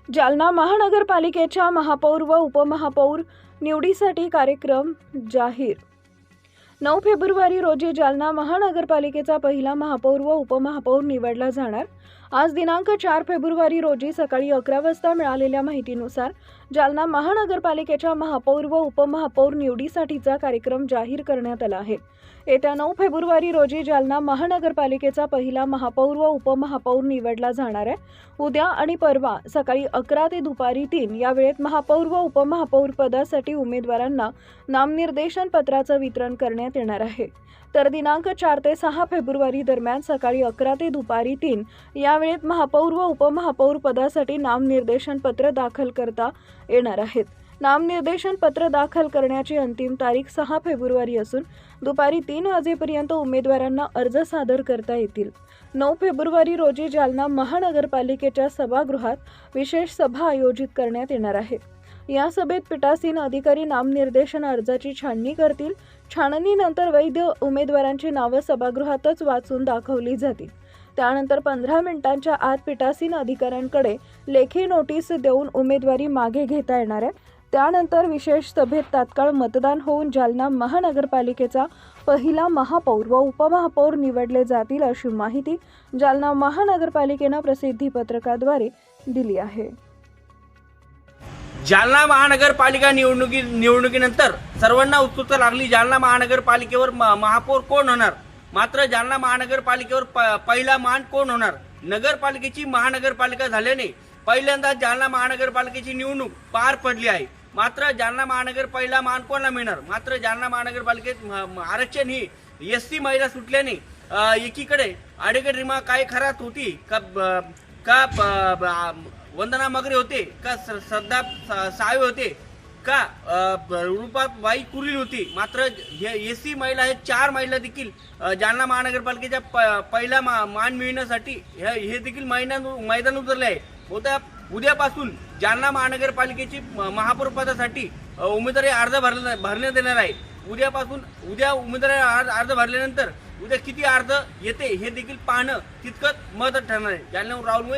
जालना महानगरपालिकेच्या महापौर व उपमहापौर निवडीसाठी कार्यक्रम जाहीर। 9 फेब्रुवारी रोजी जालना महानगरपालिकेचा पहिला महापौर व उपमहापौर निवडला जाणार। आज दिनांक 4 फेब्रुवारी रोजी सकाळी 11 वाजता मिळालेल्या माहितीनुसार जालना महानगरपालिकेच्या महापौर व उपमहापौर निवडीसाठीचा कार्यक्रम जाहीर करण्यात आला आहे। येत्या 9 फेब्रुवारी रोजी जालना महानगरपालिकेचा पहिला महापौर व उपमहापौर निवडला जाणार आहे। उद्या आणि परवा सकाळी 11 ते दुपारी 3 या वेळेत महापौर व उपमहापौर पदासाठी उमेदवारांना नामनिर्देशन पत्राचं वितरण करण्यात येणार आहे। तर दिनांक 4 ते 6 फेब्रुवारी दरम्यान सकाळी 11 ते दुपारी 3 या वेळेत महापौर व उपमहापौर पदासाठी नामनिर्देशन पत्र दाखल करता येणार आहेत। नामनिर्देशन पत्र दाखल करण्याची अंतिम तारीख 6 फेब्रुवारी असून दुपारी 3 वाजेपर्यंत उमेदवारांना अर्ज सादर करता येतील। 9 फेब्रुवारी रोजी जालना महानगरपालिकेच्या सभागृहात विशेष सभा आयोजित करण्यात येणार आहे। या सभेत पीठासीन अधिकारी नामनिर्देशन अर्जाची छाननी करतील। छाननीनंतर वैध उमेदवारांची नावं सभागृहातच वाचून दाखवली जातील। त्यानंतर 15 मिनिटांच्या आत पीठासीन अधिकाऱ्यांकडे लेखी नोटीस देऊन उमेदवारी मागे घेता येणार आहे। त्यानंतर विशेष सभेत तात्काळ मतदान होऊन जालना महानगरपालिकेचा पहिला महापौर व उपमहापौर निवडले जातील, अशी माहिती जालना महानगरपालिकेनं प्रसिद्धी पत्रकाद्वारे दिली आहे। जालना महानगरपालिका निवडणुकीनंतर सर्वांना उत्सुकता लागली। जालना महानगरपालिकेवर महापौर कोण होणार, मात्र जालना महानगरपालिकेवर पहिला मान कोण होणार। नगरपालिकेची महानगरपालिका झाल्याने पहिल्यांदा जालना महानगरपालिकेची निवडणूक पार पडली आहे। मात्र जालना महानगर पहिला मान कोणाला मिळणार। मात्र जालना महानगरपालिकेत आरक्षण ही एसटी महिला सुटल्याने एकीकडे अडगड रीमा काय खरात होती का वंदना मगरे होते का श्रद्धा सावे होते का रूपाबाई कुर्ली होती। मात्र एससी महिला हे 4 महिला देखील जालना महानगरपालिकेच्या पहिला मान मिळवण्यासाठी हे देखील मैदान उतरले आहे। उद्यापासून जालना महानगरपालिकेची महापौर पदासाठी उमेदवारी अर्ज भरण्यात येणार आहे। उद्या उमेदवारी अर्ज भरल्यानंतर उद्या किती अर्ज येते हे देखील पाहणं तितकंच महत्त्वाचं ठरणार आहे। जालना राहुल